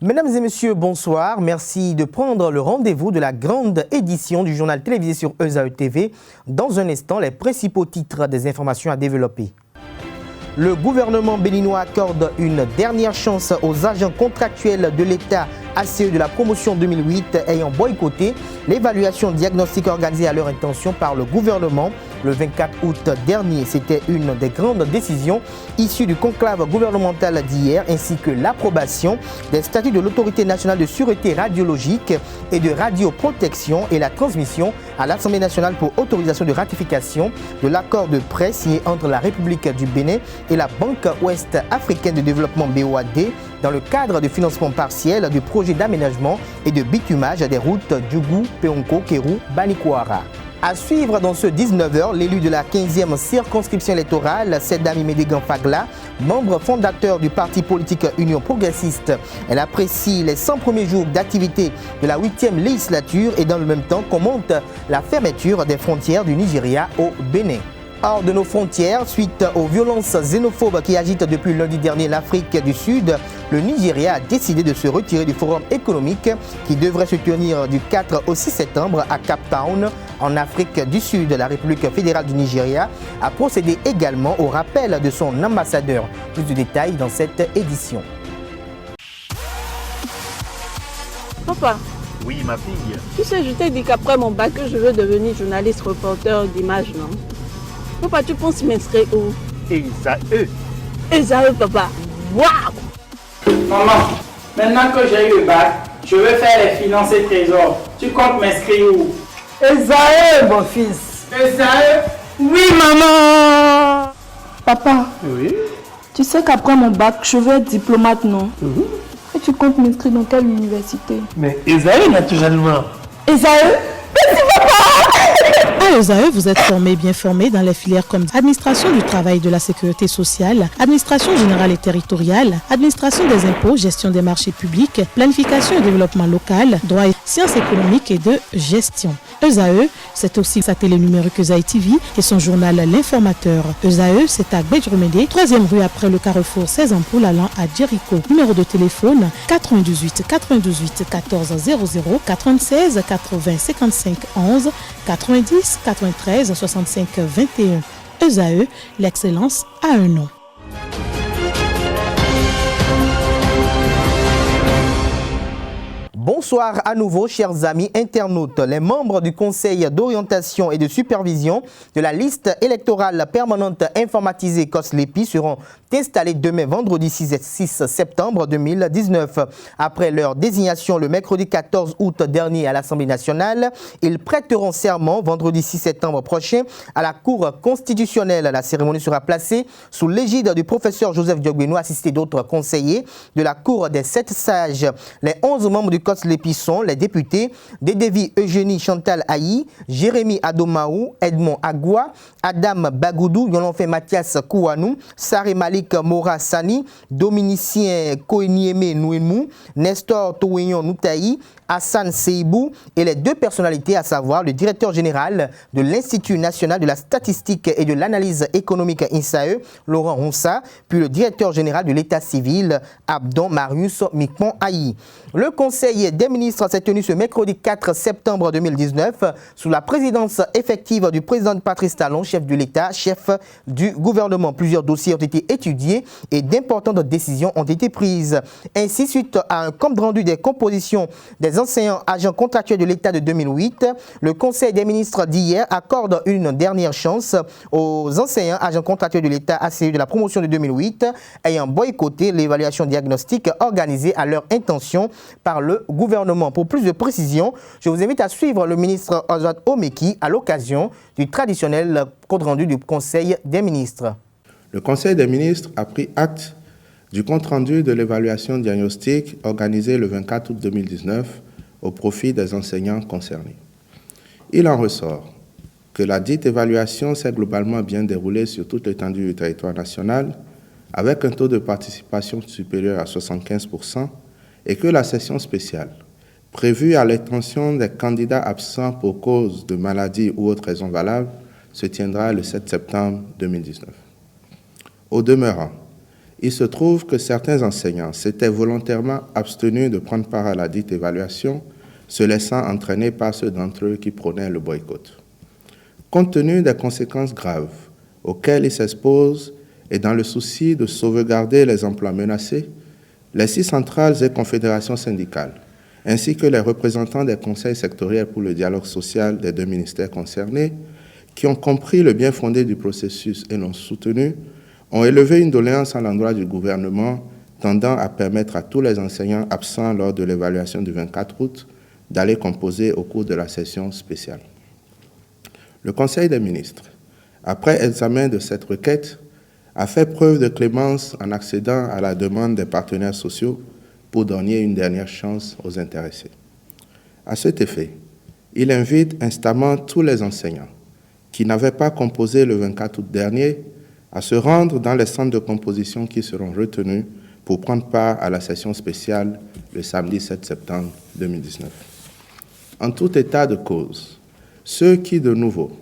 Mesdames et messieurs, bonsoir. Merci de prendre le rendez-vous de la grande édition du journal télévisé sur ESAE TV. Dans un instant, les principaux titres des informations à développer. Le gouvernement béninois accorde une dernière chance aux agents contractuels de l'État ACE de la promotion 2008 ayant boycotté l'évaluation diagnostique organisée à leur intention par le gouvernement le 24 août dernier. C'était une des grandes décisions issues du conclave gouvernemental d'hier ainsi que l'approbation des statuts de l'Autorité nationale de sûreté radiologique et de radioprotection et la transmission à l'Assemblée nationale pour autorisation de ratification de l'accord de prêt signé entre la République du Bénin et la Banque Ouest Africaine de Développement BOAD dans le cadre du financement partiel du projet d'aménagement et de bitumage des routes Djougou, Peonko, Kérou, Banikwara. À suivre dans ce 19h, l'élu de la 15e circonscription électorale, Sedami Médégan Fagla, membre fondateur du parti politique Union Progressiste. Elle apprécie les 100 premiers jours d'activité de la 8e législature et dans le même temps commente la fermeture des frontières du Nigeria au Bénin. Hors de nos frontières, suite aux violences xénophobes qui agitent depuis lundi dernier l'Afrique du Sud, le Nigeria a décidé de se retirer du forum économique qui devrait se tenir du 4 au 6 septembre à Cape Town, en Afrique du Sud. La République fédérale du Nigeria a procédé également au rappel de son ambassadeur. Plus de détails dans cette édition. Papa. Oui, ma fille. Tu sais, je t'ai dit qu'après mon bac, je veux devenir journaliste reporter d'images, non? Papa, tu penses m'inscrire où? ESAE. ESAE, papa. Waouh! Maman, maintenant que j'ai eu le bac, je veux faire les finances et trésors. Tu comptes m'inscrire où? ESAE, mon fils. ESAE? Oui, maman! Papa, Oui. tu sais qu'après mon bac, je veux être diplomate, non? Et tu comptes m'inscrire dans quelle université? Mais ESAE, naturellement. ESAE? À ESAE, vous êtes bien formé dans les filières comme administration du travail et de la sécurité sociale, administration générale et territoriale, administration des impôts, gestion des marchés publics, planification et développement local, droit et sciences économiques et de gestion. ESAE, c'est aussi sa télé numérique ESAE TV et son journal L'Informateur. ESAE, c'est à Bédjoumédé, 3e rue après le carrefour 16 ampoules allant à Jericho. Numéro de téléphone 98 98 14 00 96 80 55 11 90 93 65 21. ESAE, l'excellence a un nom. Bonsoir à nouveau, chers amis internautes. Les membres du Conseil d'orientation et de supervision de la liste électorale permanente informatisée COSLEPI seront installés demain vendredi 6 septembre 2019. Après leur désignation le mercredi 14 août dernier à l'Assemblée nationale, ils prêteront serment vendredi 6 septembre prochain à la Cour constitutionnelle. La cérémonie sera placée sous l'égide du professeur Joseph Diogbenou, assisté d'autres conseillers de la Cour des 7 sages. Les 11 membres du COSLEPI sont les députés Dédévi Eugénie Chantal Ayi, Jérémy Adomaou, Edmond Agua, Adam Bagoudou, Yolonfe Mathias Kouanou, Saré Malik Mora Sani, Dominicien Koenieme Nouemou, Nestor Touéon Noutaï, Hassan Seibou et les deux personnalités, à savoir le directeur général de l'Institut national de la statistique et de l'analyse économique INSAE, Laurent Ronsa, puis le directeur général de l'État civil, Abdon Marius Mikpon Ayi. Le Conseil des ministres s'est tenu ce mercredi 4 septembre 2019 sous la présidence effective du président Patrice Talon, chef de l'État, chef du gouvernement. Plusieurs dossiers ont été étudiés et d'importantes décisions ont été prises. Ainsi, suite à un compte rendu des compositions des enseignants agents contractuels de l'État de 2008, le Conseil des ministres d'hier accorde une dernière chance aux enseignants agents contractuels de l'État ACE de la promotion de 2008 ayant boycotté l'évaluation diagnostique organisée à leur intention par le gouvernement. Pour plus de précisions, je vous invite à suivre le ministre Oswald Omeki à l'occasion du traditionnel compte rendu du Conseil des ministres. Le Conseil des ministres a pris acte du compte rendu de l'évaluation diagnostique organisée le 24 août 2019 au profit des enseignants concernés. Il en ressort que la dite évaluation s'est globalement bien déroulée sur toute l'étendue du territoire national avec un taux de participation supérieur à 75% et que la session spéciale, prévue à l'intention des candidats absents pour cause de maladie ou autre raison valable, se tiendra le 7 septembre 2019. Au demeurant, il se trouve que certains enseignants s'étaient volontairement abstenus de prendre part à la dite évaluation, se laissant entraîner par ceux d'entre eux qui prônaient le boycott. Compte tenu des conséquences graves auxquelles ils s'exposent et dans le souci de sauvegarder les emplois menacés, les 6 centrales et confédérations syndicales, ainsi que les représentants des conseils sectoriels pour le dialogue social des 2 ministères concernés, qui ont compris le bien fondé du processus et l'ont soutenu, ont élevé une doléance à l'endroit du gouvernement tendant à permettre à tous les enseignants absents lors de l'évaluation du 24 août d'aller composer au cours de la session spéciale. Le Conseil des ministres, après examen de cette requête, a fait preuve de clémence en accédant à la demande des partenaires sociaux pour donner une dernière chance aux intéressés. À cet effet, il invite instamment tous les enseignants qui n'avaient pas composé le 24 août dernier à se rendre dans les centres de composition qui seront retenus pour prendre part à la session spéciale le samedi 7 septembre 2019. En tout état de cause, ceux qui, de nouveau,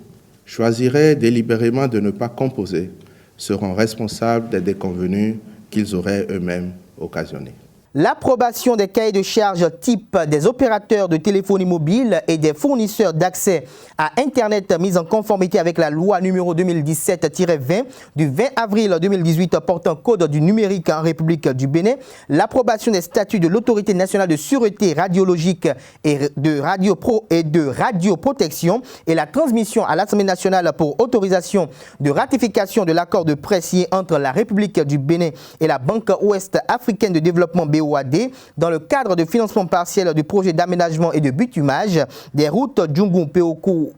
choisiraient délibérément de ne pas composer seront responsables des déconvenues qu'ils auraient eux-mêmes occasionnés. L'approbation des cahiers de charges type des opérateurs de téléphonie mobile et des fournisseurs d'accès à Internet mis en conformité avec la loi numéro 2017-20 du 20 avril 2018 portant code du numérique en République du Bénin, l'approbation des statuts de l'Autorité nationale de sûreté radiologique et de radioprotection et la transmission à l'Assemblée nationale pour autorisation de ratification de l'accord de prêt signé entre la République du Bénin et la Banque ouest africaine de développement BOAD dans le cadre de financement partiel du projet d'aménagement et de bitumage des routes Djungun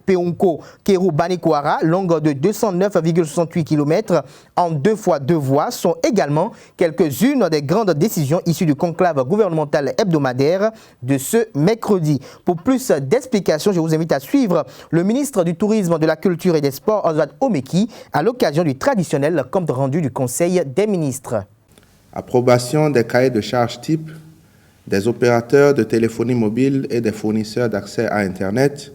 Peunko Kéru Banikwara, longue de 209,68 km en 2 fois 2 voies, sont également quelques-unes des grandes décisions issues du conclave gouvernemental hebdomadaire de ce mercredi. Pour plus d'explications, je vous invite à suivre le ministre du Tourisme, de la Culture et des Sports, Oswald Omeki, à l'occasion du traditionnel compte rendu du Conseil des ministres. Approbation des cahiers de charges type des opérateurs de téléphonie mobile et des fournisseurs d'accès à Internet,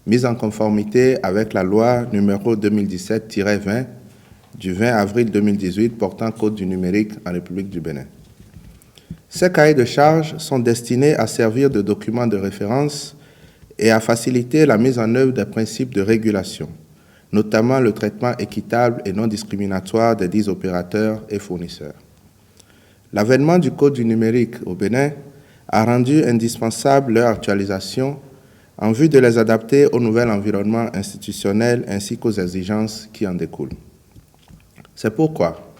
mis en conformité avec la loi numéro 2017-20 du 20 avril 2018 portant code du numérique en République du Bénin. Ces cahiers de charges sont destinés à servir de documents de référence et à faciliter la mise en œuvre des principes de régulation, notamment le traitement équitable et non discriminatoire des 10 opérateurs et fournisseurs. L'avènement du Code du numérique au Bénin a rendu indispensable leur actualisation en vue de les adapter au nouvel environnement institutionnel ainsi qu'aux exigences qui en découlent. C'est pourquoi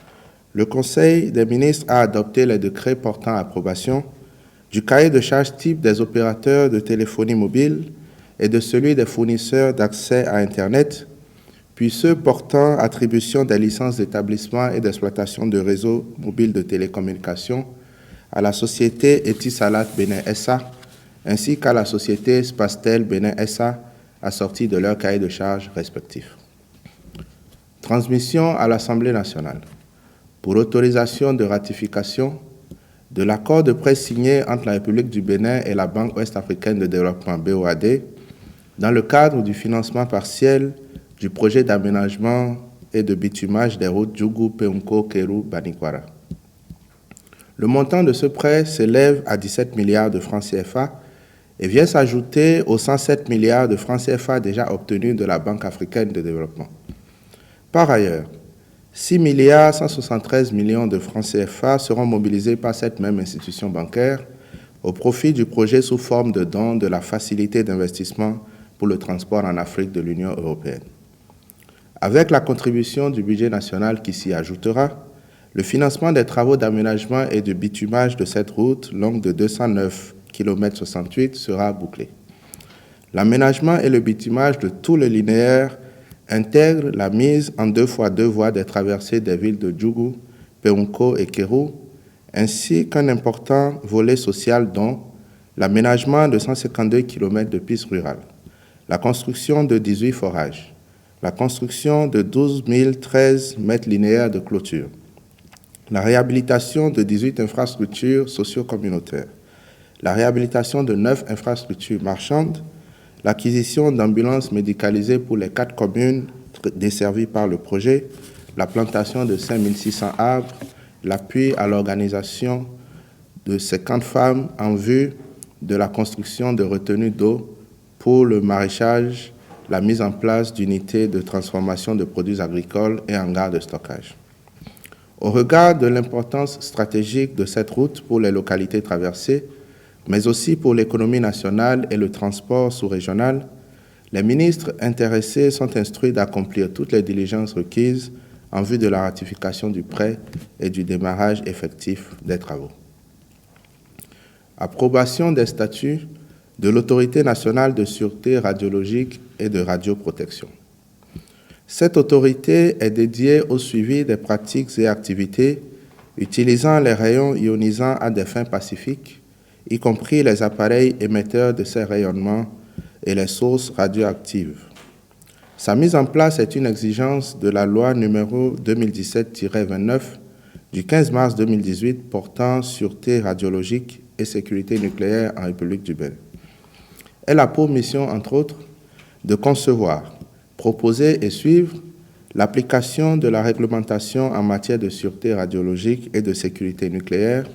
le Conseil des ministres a adopté les décrets portant approbation du cahier de charges type des opérateurs de téléphonie mobile et de celui des fournisseurs d'accès à Internet, puis ceux portant attribution des licences d'établissement et d'exploitation de réseaux mobiles de télécommunications à la société Etisalat Bénin SA, ainsi qu'à la société Spastel Bénin SA, assortis de leurs cahiers de charges respectifs. Transmission à l'Assemblée nationale pour autorisation de ratification de l'accord de prêt signé entre la République du Bénin et la Banque ouest-africaine de développement BOAD dans le cadre du financement partiel du projet d'aménagement et de bitumage des routes Djungun Peunko Kéru Banikwara. Le montant de ce prêt s'élève à 17 milliards de francs CFA et vient s'ajouter aux 107 milliards de francs CFA déjà obtenus de la Banque africaine de développement. Par ailleurs, 6 milliards 173 millions de francs CFA seront mobilisés par cette même institution bancaire au profit du projet sous forme de dons de la facilité d'investissement pour le transport en Afrique de l'Union européenne. Avec la contribution du budget national qui s'y ajoutera, le financement des travaux d'aménagement et de bitumage de cette route longue de 209 km 68 sera bouclé. L'aménagement et le bitumage de tout le linéaire intègrent la mise en 2 fois 2 voies des traversées des villes de Djungun, Peunko et Kéru, ainsi qu'un important volet social dont l'aménagement de 152 km de pistes rurales, la construction de 18 forages, la construction de 12 013 mètres linéaires de clôture, la réhabilitation de 18 infrastructures socio-communautaires, la réhabilitation de 9 infrastructures marchandes, l'acquisition d'ambulances médicalisées pour les 4 communes desservies par le projet, la plantation de 5 600 arbres l'appui à l'organisation de 50 femmes en vue de la construction de retenues d'eau pour le maraîchage, la mise en place d'unités de transformation de produits agricoles et hangars de stockage. Au regard de l'importance stratégique de cette route pour les localités traversées, mais aussi pour l'économie nationale et le transport sous-régional, les ministres intéressés sont instruits d'accomplir toutes les diligences requises en vue de la ratification du prêt et du démarrage effectif des travaux. Approbation des statuts de l'Autorité nationale de sûreté radiologique et de radioprotection. Cette autorité est dédiée au suivi des pratiques et activités utilisant les rayons ionisants à des fins pacifiques, y compris les appareils émetteurs de ces rayonnements et les sources radioactives. Sa mise en place est une exigence de la loi numéro 2017-29 du 15 mars 2018 portant sûreté radiologique et sécurité nucléaire en République du Bénin. Elle a pour mission, entre autres, de concevoir, proposer et suivre l'application de la réglementation en matière de sûreté radiologique et de sécurité nucléaire,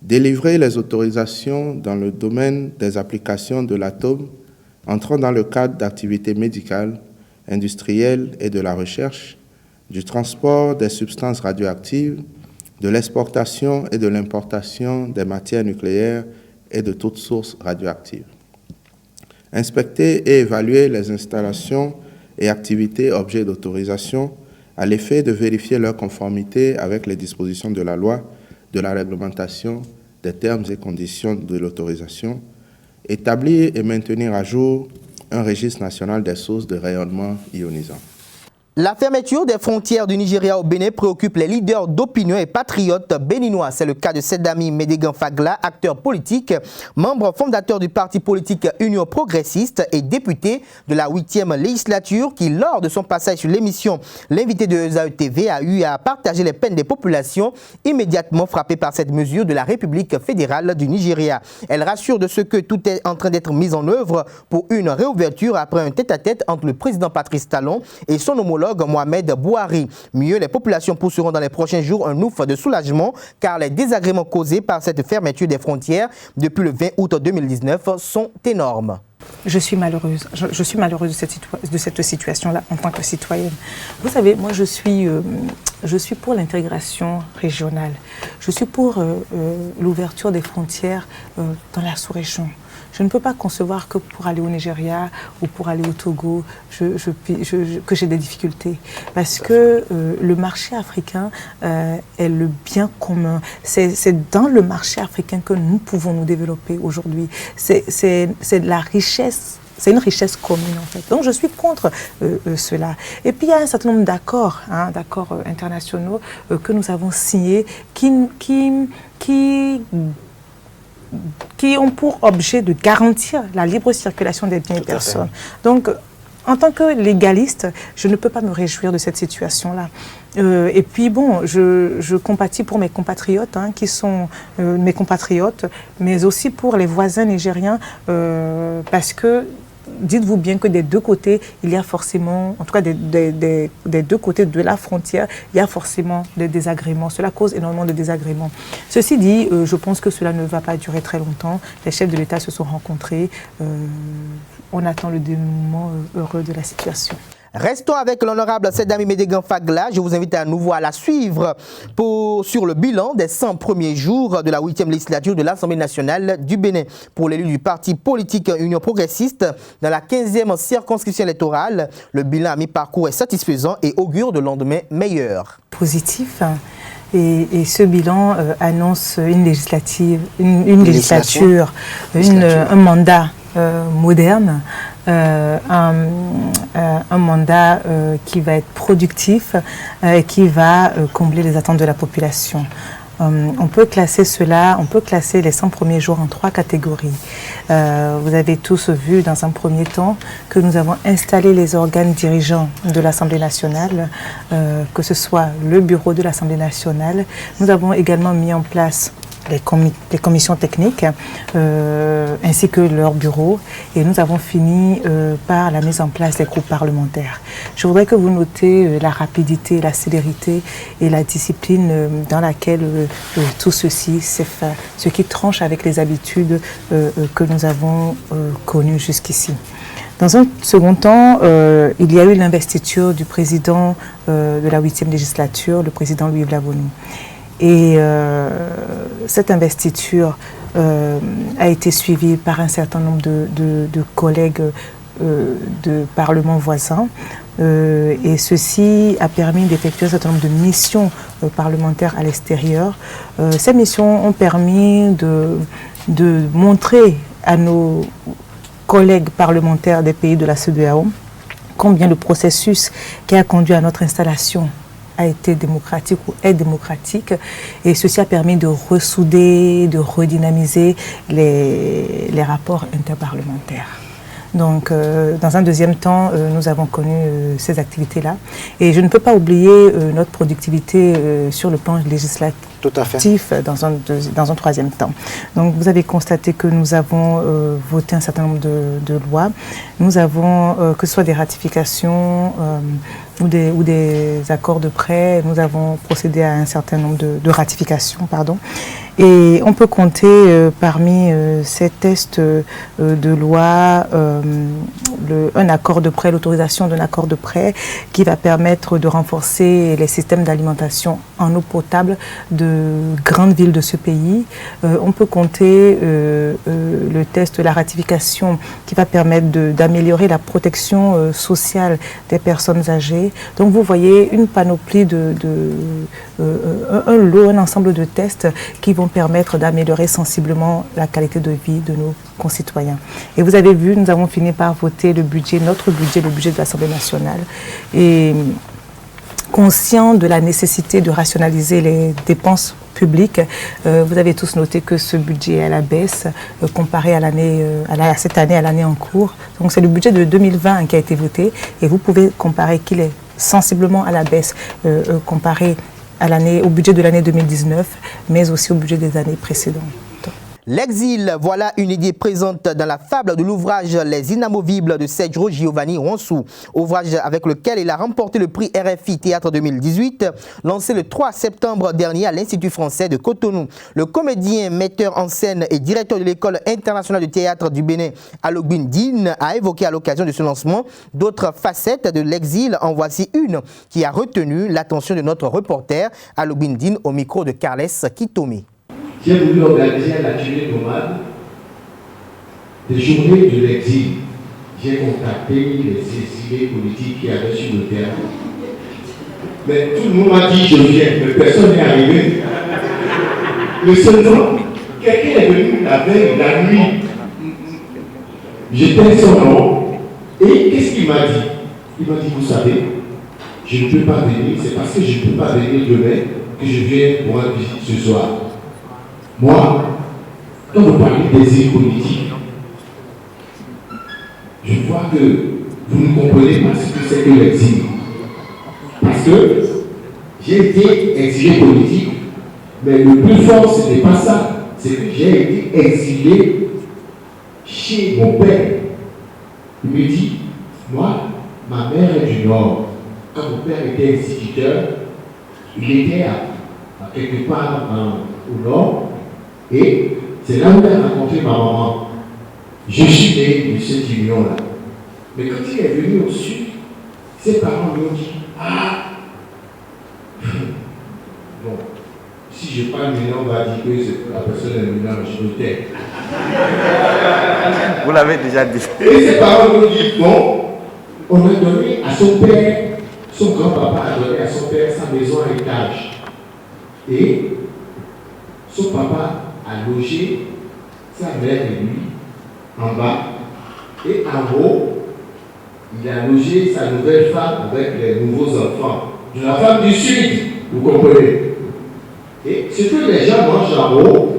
délivrer les autorisations dans le domaine des applications de l'atome entrant dans le cadre d'activités médicales, industrielles et de la recherche, du transport des substances radioactives, de l'exportation et de l'importation des matières nucléaires et de toutes sources radioactives. Inspecter et évaluer les installations et activités objets d'autorisation à l'effet de vérifier leur conformité avec les dispositions de la loi, de la réglementation, des termes et conditions de l'autorisation, établir et maintenir à jour un registre national des sources de rayonnement ionisant. La fermeture des frontières du Nigeria au Bénin préoccupe les leaders d'opinion et patriotes béninois. C'est le cas de Sedami Medegan Fagla, acteur politique, membre fondateur du parti politique Union Progressiste et député de la 8e législature qui, lors de son passage sur l'émission L'invité de ESAE TV, a eu à partager les peines des populations immédiatement frappées par cette mesure de la République fédérale du Nigeria. Elle rassure de ce que tout est en train d'être mis en œuvre pour une réouverture après un tête-à-tête entre le président Patrice Talon et son homologue Mohamed Bouhari. Mieux, les populations pousseront dans les prochains jours un ouf de soulagement car les désagréments causés par cette fermeture des frontières depuis le 20 août 2019 sont énormes. Je suis malheureuse. Je suis malheureuse de cette situation-là en tant que citoyenne. Vous savez, moi, je suis pour l'intégration régionale. Je suis pour l'ouverture des frontières dans la sous-région. Je ne peux pas concevoir que pour aller au Nigeria ou pour aller au Togo, que j'ai des difficultés. Parce que le marché africain est le bien commun. C'est dans le marché africain que nous pouvons nous développer aujourd'hui. C'est de la richesse. C'est une richesse commune en fait. Donc je suis contre cela. Et puis il y a un certain nombre d'accords, d'accords internationaux que nous avons signés qui ont pour objet de garantir la libre circulation des biens et personnes. Donc, en tant que légaliste, je ne peux pas me réjouir de cette situation-là. Et puis, bon, je compatis pour mes compatriotes, qui sont mes compatriotes, mais aussi pour les voisins nigériens, parce que dites-vous bien que des deux côtés, il y a forcément, en tout cas des deux côtés de la frontière, il y a forcément des désagréments. Cela cause énormément de désagréments. Ceci dit, je pense que cela ne va pas durer très longtemps. Les chefs de l'État se sont rencontrés. On attend le dénouement heureux de la situation. Restons avec l'honorable Sedami Medegan Fagla. Je vous invite à nouveau à la suivre sur le bilan des 100 premiers jours de la 8e législature de l'Assemblée nationale du Bénin. Pour l'élu du parti politique Union Progressiste, dans la 15e circonscription électorale, le bilan à mi-parcours est satisfaisant et augure de lendemain meilleur. Positif. Et ce bilan annonce une législature, un mandat moderne, un mandat qui va être productif et qui va combler les attentes de la population. On peut classer les 100 premiers jours en 3 catégories. Vous avez tous vu dans un premier temps que nous avons installé les organes dirigeants de l'Assemblée nationale, que ce soit le bureau de l'Assemblée nationale. Nous avons également mis en place les commissions techniques ainsi que leur bureau, et nous avons fini par la mise en place des groupes parlementaires. Je voudrais que vous notez la rapidité, la célérité et la discipline dans laquelle tout ceci s'est fait, ce qui tranche avec les habitudes que nous avons connues jusqu'ici. Dans un second temps, il y a eu l'investiture du président de la 8e législature, le président Louis Blavoni. Et cette investiture a été suivie par un certain nombre de collègues de parlements voisins. Et ceci a permis d'effectuer un certain nombre de missions parlementaires à l'extérieur. Ces missions ont permis de montrer à nos collègues parlementaires des pays de la CEDEAO combien le processus qui a conduit à notre installation a été démocratique ou est démocratique, et ceci a permis de ressouder, de redynamiser les rapports interparlementaires. Donc, dans un deuxième temps, nous avons connu ces activités-là. Et je ne peux pas oublier notre productivité sur le plan législatif. Tout à fait. Dans un troisième temps. Donc, vous avez constaté que nous avons voté un certain nombre de lois. Nous avons, que ce soit des ratifications ou des accords de prêt, nous avons procédé à un certain nombre de ratifications, pardon. Et on peut compter parmi ces tests de loi un accord de prêt, l'autorisation d'un accord de prêt qui va permettre de renforcer les systèmes d'alimentation en eau potable de grandes villes de ce pays. On peut compter le test de la ratification qui va permettre d'améliorer la protection sociale des personnes âgées. Donc vous voyez une panoplie un ensemble de tests qui vont permettre d'améliorer sensiblement la qualité de vie de nos concitoyens. Et vous avez vu, nous avons fini par voter le budget, notre budget, le budget de l'Assemblée nationale. Et conscient de la nécessité de rationaliser les dépenses publiques, vous avez tous noté que ce budget est à la baisse comparé à cette année, à l'année en cours. Donc c'est le budget de 2020 qui a été voté, et vous pouvez comparer qu'il est sensiblement à la baisse comparé au budget de l'année 2019, mais aussi au budget des années précédentes. L'exil, voilà une idée présente dans la fable de l'ouvrage Les Inamovibles de Sergio Giovanni Ronsou, ouvrage avec lequel il a remporté le prix RFI Théâtre 2018, lancé le 3 septembre dernier à l'Institut français de Cotonou. Le comédien, metteur en scène et directeur de l'École internationale de théâtre du Bénin, Alogbin Dine, a évoqué à l'occasion de ce lancement d'autres facettes de l'exil. En voici une qui a retenu l'attention de notre reporter Alogbin Dine au micro de Carles Kitome. J'ai voulu organiser un atelier nomade des journées de l'exil. J'ai contacté les exilés politiques qui avaient sur le terrain. Mais tout le monde m'a dit je viens, mais personne n'est arrivé. Le seul nom, quelqu'un est venu la veille, la nuit. J'étais son nom. Et qu'est-ce qu'il m'a dit? Il m'a dit, vous savez, je ne peux pas venir, c'est parce que je ne peux pas venir demain que je viens pour une visite ce soir. Moi, quand vous parlez d'exil politique, je vois que vous ne comprenez pas ce que c'est que l'exil. Parce que j'ai été exilé politique, mais le plus fort, ce n'est pas ça. C'est que j'ai été exilé chez mon père. Il me dit, moi, ma mère est du Nord. Quand mon père était instituteur, il était à quelque part au Nord. Et c'est là où il a rencontré ma maman. Je suis né de cette union-là. Mais quand il est venu au sud, ses parents lui ont dit, ah, bon, si je parle maintenant, on va dire que la personne est maintenant, je me tais. Vous l'avez déjà dit. Et ses parents lui ont dit, bon, on a donné à son père, son grand-papa a donné à son père sa maison à étage. Et son papa a logé sa mère et lui en bas, et en haut, il a logé sa nouvelle femme avec les nouveaux enfants. De la femme du sud, vous comprenez. Et ce que les gens mangent en haut,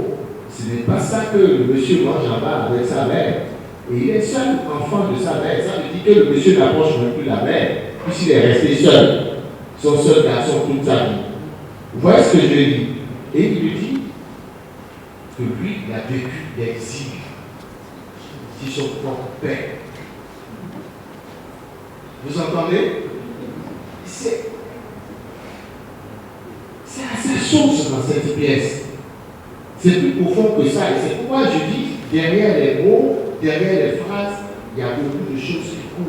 ce n'est pas ça que le monsieur mange en bas avec sa mère. Et il est seul enfant de sa mère. Ça veut dire que le monsieur n'approche même plus la mère, puisqu'il est resté seul. Son seul garçon toute sa vie. Vous voyez ce que je lui dis? Et il lui dit, que lui, il a vécu l'exil qui son propre père. Vous entendez? C'est à sa source dans cette pièce. C'est plus profond que ça. Et c'est pourquoi je dis, derrière les mots, derrière les phrases, il y a beaucoup de choses qui coulent.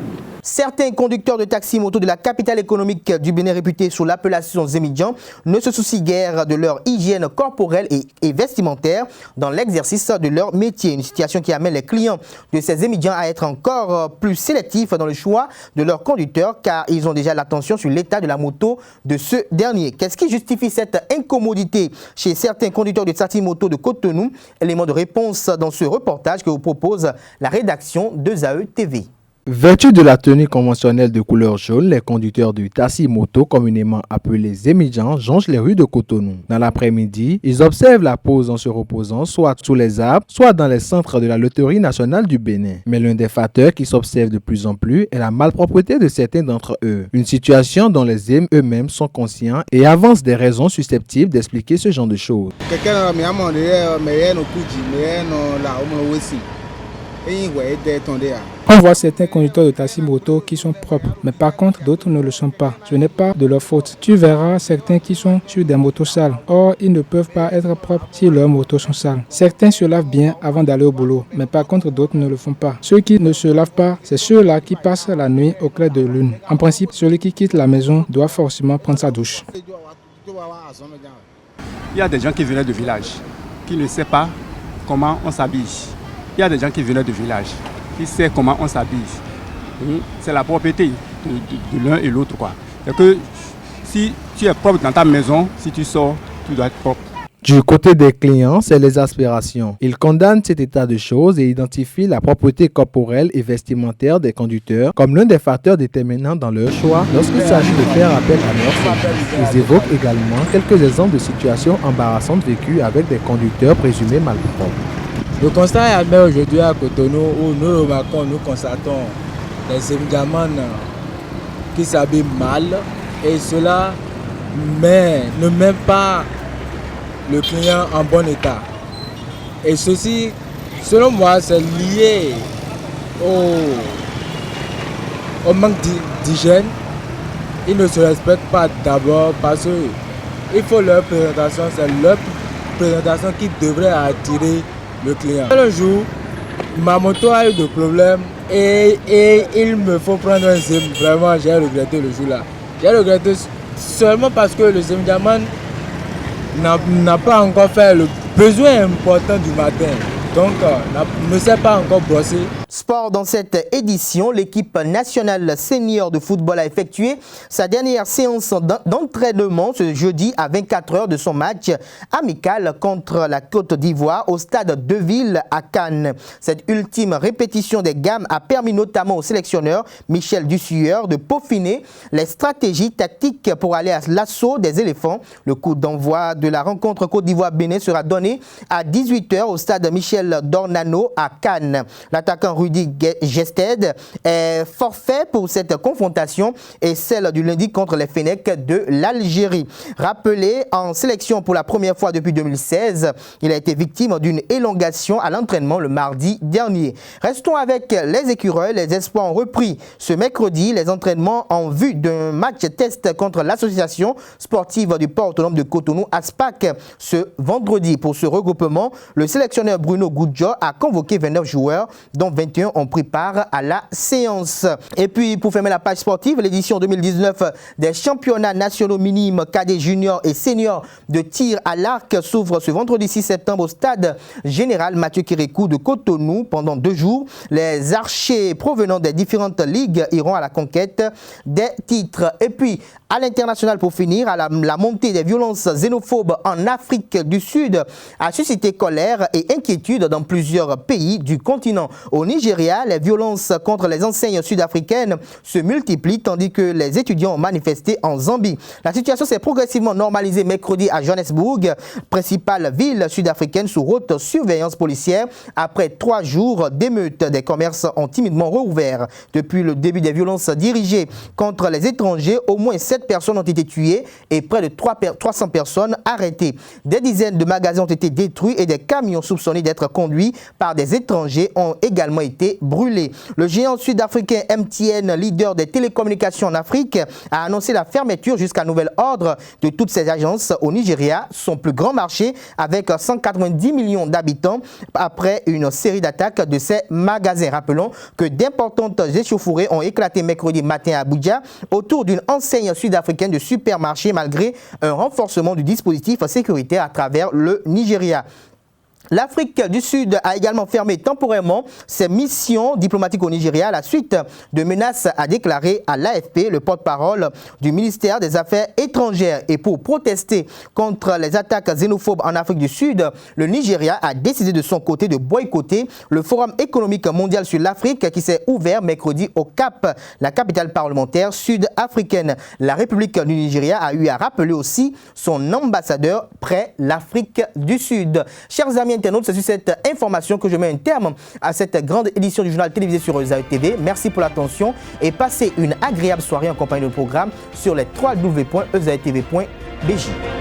Certains conducteurs de taxi-moto de la capitale économique du Bénin réputés sous l'appellation Zemidjan ne se soucient guère de leur hygiène corporelle et vestimentaire dans l'exercice de leur métier. Une situation qui amène les clients de ces Zemidjans à être encore plus sélectifs dans le choix de leurs conducteurs car ils ont déjà l'attention sur l'état de la moto de ce dernier. Qu'est-ce qui justifie cette incommodité chez certains conducteurs de taxi-moto de Cotonou? Élément de réponse dans ce reportage que vous propose la rédaction de ZAE TV. Vertu de la tenue conventionnelle de couleur jaune, les conducteurs de taxi-moto, communément appelés Zemidjans, jonchent les rues de Cotonou. Dans l'après-midi, ils observent la pause en se reposant soit sous les arbres, soit dans les centres de la Loterie nationale du Bénin. Mais l'un des facteurs qui s'observe de plus en plus est la malpropreté de certains d'entre eux. Une situation dont les Zem eux-mêmes sont conscients et avancent des raisons susceptibles d'expliquer ce genre de choses. On voit certains conducteurs de taxi-moto qui sont propres, mais par contre d'autres ne le sont pas. Ce n'est pas de leur faute. Tu verras certains qui sont sur des motos sales. Or, ils ne peuvent pas être propres si leurs motos sont sales. Certains se lavent bien avant d'aller au boulot, mais par contre d'autres ne le font pas. Ceux qui ne se lavent pas, c'est ceux-là qui passent la nuit au clair de lune. En principe, celui qui quitte la maison doit forcément prendre sa douche. Il y a des gens qui venaient de village, qui ne savent pas comment on s'habille. Il y a des gens qui venaient de village, qui savent comment on s'habille. C'est la propriété de l'un et l'autre. C'est que si tu es propre dans ta maison, si tu sors, tu dois être propre. Du côté des clients, c'est les aspirations. Ils condamnent cet état de choses et identifient la propreté corporelle et vestimentaire des conducteurs comme l'un des facteurs déterminants dans leur choix lorsqu'il s'agit de faire appel à leur service. Ils évoquent également quelques exemples de situations embarrassantes vécues avec des conducteurs présumés malpropres. Le constat est amer aujourd'hui à Cotonou où nous remarquons, nous constatons des Zemidjans qui s'habillent mal et cela ne met pas le client en bon état. Et ceci, selon moi, c'est lié au manque d'hygiène. Ils ne se respectent pas d'abord parce qu'il faut leur présentation, c'est leur présentation qui devrait attirer le client. Un jour, ma moto a eu des problèmes et il me faut prendre un Zem. Vraiment, j'ai regretté le jour-là. J'ai regretté seulement parce que le Zemidjan n'a pas encore fait le besoin important du matin. Donc, ne s'est pas encore brossé. Sport dans cette édition, l'équipe nationale senior de football a effectué sa dernière séance d'entraînement ce jeudi à 24 h de son match amical contre la Côte d'Ivoire au stade Deville à Cannes. Cette ultime répétition des gammes a permis notamment au sélectionneur Michel Dussueur de peaufiner les stratégies tactiques pour aller à l'assaut des éléphants. Le coup d'envoi de la rencontre Côte d'Ivoire-Bénin sera donné à 18 h au stade Michel Dornano à Cannes. L'attaquant Rudy Gested est forfait pour cette confrontation et celle du lundi contre les Fennecs de l'Algérie. Rappelé en sélection pour la première fois depuis 2016, il a été victime d'une élongation à l'entraînement le mardi dernier. Restons avec les écureuils. Les espoirs ont repris ce mercredi les entraînements en vue d'un match test contre l'association sportive du port autonome de Cotonou, ASPAC, ce vendredi. Pour ce regroupement, le sélectionneur Bruno Goudjo a convoqué 29 joueurs, dont 21 ont pris part à la séance. Et puis, pour fermer la page sportive, l'édition 2019 des championnats nationaux minimes, cadets, juniors et seniors de tir à l'arc s'ouvre ce vendredi 6 septembre au stade général Mathieu Kérékou de Cotonou. Pendant 2 jours, les archers provenant des différentes ligues iront à la conquête des titres. Et puis, à l'international, pour finir, la montée des violences xénophobes en Afrique du Sud a suscité colère et inquiétude dans plusieurs pays du continent. Au Nigeria, les violences contre les enseignes sud-africaines se multiplient tandis que les étudiants ont manifesté en Zambie. La situation s'est progressivement normalisée mercredi à Johannesburg, principale ville sud-africaine sous haute surveillance policière. Après 3 jours d'émeutes, des commerces ont timidement rouvert. Depuis le début des violences dirigées contre les étrangers, au moins 7 7 personnes ont été tuées et près de 300 personnes arrêtées. Des dizaines de magasins ont été détruits et des camions soupçonnés d'être conduits par des étrangers ont également été brûlés. Le géant sud-africain MTN, leader des télécommunications en Afrique, a annoncé la fermeture jusqu'à nouvel ordre de toutes ses agences au Nigeria, son plus grand marché avec 190 millions d'habitants après une série d'attaques de ses magasins. Rappelons que d'importantes échauffourées ont éclaté mercredi matin à Abuja autour d'une enseigne sud-africaine de supermarché malgré un renforcement du dispositif sécuritaire à travers le Nigeria. L'Afrique du Sud a également fermé temporairement ses missions diplomatiques au Nigeria à la suite de menaces, a déclaré à l'AFP le porte-parole du ministère des Affaires étrangères. Et pour protester contre les attaques xénophobes en Afrique du Sud, le Nigeria a décidé de son côté de boycotter le Forum économique mondial sur l'Afrique qui s'est ouvert mercredi au Cap, la capitale parlementaire sud-africaine. La République du Nigeria a eu à rappeler aussi son ambassadeur près l'Afrique du Sud. Chers amis internautes, c'est sur cette information que je mets un terme à cette grande édition du journal télévisé sur EZAE TV. Merci pour l'attention et passez une agréable soirée en compagnie de programme sur les www.ezaetv.bj.